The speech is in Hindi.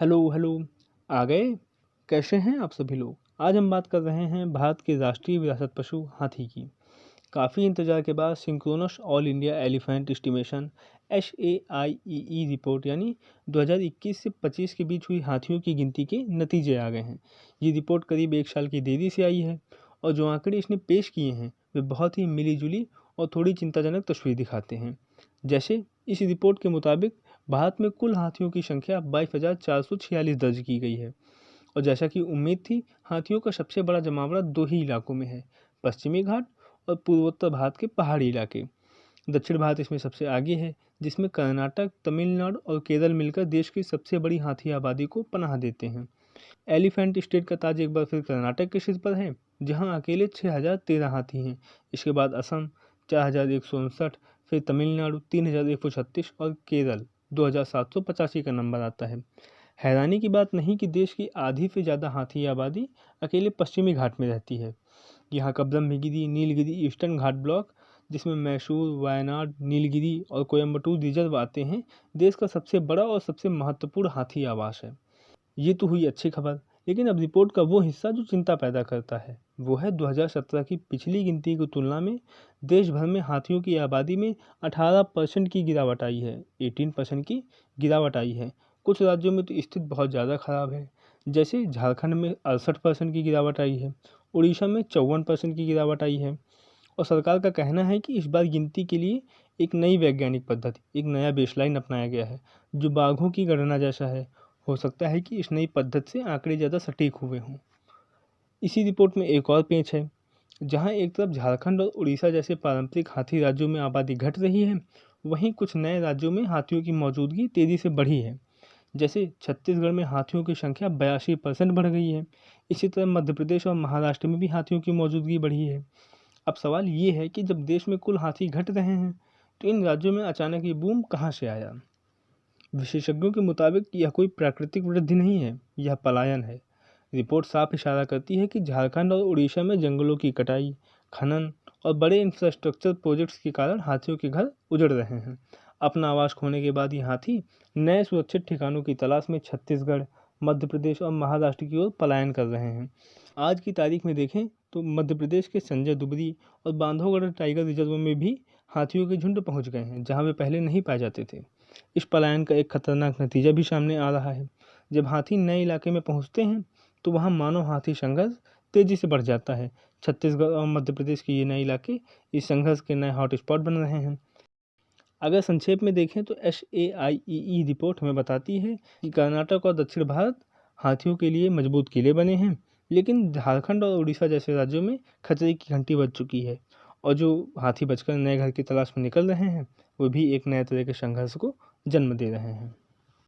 Hello hello. आ गए। कैसे हैं आप सभी लोग। आज हम बात कर रहे हैं भारत के राष्ट्रीय विरासत पशु हाथी की। काफ़ी इंतजार के बाद synchronous all India elephant estimation SAIEE report यानी 2021 से 25 के बीच हुई हाथियों की गिनती के नतीजे आ गए हैं। ये रिपोर्ट करीब 1 साल की देरी से आई है और जो आंकड़े इसने पेश किए हैं वे बहुत ही मिली जुली और थोड़ी चिंताजनक तस्वीर दिखाते हैं। जैसे इस रिपोर्ट के मुताबिक भारत में कुल हाथियों की संख्या 22,446 दर्ज की गई है और जैसा कि उम्मीद थी, हाथियों का सबसे बड़ा जमावड़ा दो ही इलाकों में है, पश्चिमी घाट और पूर्वोत्तर भारत के पहाड़ी इलाके। दक्षिण भारत इसमें सबसे आगे है, जिसमें कर्नाटक, तमिलनाडु और केरल मिलकर देश की सबसे बड़ी हाथी आबादी को पनाह देते हैं। एलिफेंट स्टेट का ताज एक बार फिर कर्नाटक के सिर पर है, जहां अकेले 6,013 हाथी हैं। इसके बाद असम 4,159, फिर तमिलनाडु 3,136 और केरल 2,785 का नंबर आता है। हैरानी की बात नहीं कि देश की आधी से ज़्यादा हाथी आबादी अकेले पश्चिमी घाट में रहती है। यहाँ का ब्रह्मगिरी, नीलगिरी ईस्टर्न घाट ब्लॉक, जिसमें मैसूर, वायनाड, नीलगिरी और कोयम्बटूर रिजर्व आते हैं, देश का सबसे बड़ा और सबसे महत्वपूर्ण हाथी आवास है। ये तो हुई अच्छी खबर, लेकिन अब रिपोर्ट का वो हिस्सा जो चिंता पैदा करता है वो है 2017 की पिछली गिनती की तुलना में देश भर में हाथियों की आबादी में 18% की गिरावट आई है। 18% की गिरावट आई है। कुछ राज्यों में तो स्थिति बहुत ज़्यादा खराब है, जैसे झारखंड में 68% की गिरावट आई है, उड़ीसा में 54% की गिरावट आई है। और सरकार का कहना है कि इस बार गिनती के लिए एक नई वैज्ञानिक पद्धति, एक नया बेसलाइन अपनाया गया है, जो बाघों की गणना जैसा है। हो सकता है कि इस नई पद्धति से आंकड़े ज़्यादा सटीक हुए हों। इसी रिपोर्ट में एक और पेच है, जहां एक तरफ झारखंड और उड़ीसा जैसे पारंपरिक हाथी राज्यों में आबादी घट रही है, वहीं कुछ नए राज्यों में हाथियों की मौजूदगी तेज़ी से बढ़ी है। जैसे छत्तीसगढ़ में हाथियों की संख्या 82% बढ़ गई है। इसी तरह मध्य प्रदेश और महाराष्ट्र में भी हाथियों की मौजूदगी बढ़ी है। अब सवाल ये है कि जब देश में कुल हाथी घट रहे हैं, तो इन राज्यों में अचानक ये बूम कहाँ से आया। विशेषज्ञों के मुताबिक यह कोई प्राकृतिक वृद्धि नहीं है, यह पलायन है। रिपोर्ट साफ इशारा करती है कि झारखंड और उड़ीसा में जंगलों की कटाई, खनन और बड़े इंफ्रास्ट्रक्चर प्रोजेक्ट्स के कारण हाथियों के घर उजड़ रहे हैं। अपना आवास खोने के बाद ये हाथी नए सुरक्षित ठिकानों की तलाश में छत्तीसगढ़, मध्य प्रदेश और महाराष्ट्र की ओर पलायन कर रहे हैं। आज की तारीख में देखें तो मध्य प्रदेश के संजय दुबरी और बांधवगढ़ टाइगर रिजर्व में भी हाथियों के झुंड पहुंच गए हैं, जहां वे पहले नहीं पाए जाते थे। इस पलायन का एक खतरनाक नतीजा भी सामने आ रहा है। जब हाथी नए इलाके में पहुंचते हैं, तो वहां मानव हाथी संघर्ष तेजी से बढ़ जाता है। छत्तीसगढ़ और मध्य प्रदेश के ये नए इलाके इस संघर्ष के नए हॉटस्पॉट बन रहे हैं। अगर संक्षेप में देखें तो SAIEE रिपोर्ट हमें बताती है कि कर्नाटक और दक्षिण भारत हाथियों के लिए मजबूत किले बने हैं, लेकिन झारखंड और उड़ीसा जैसे राज्यों में खतरे की घंटी बज चुकी है और जो हाथी बचकर नए घर की तलाश में निकल रहे हैं, वो भी एक नए तरह के संघर्ष को जन्म दे रहे हैं।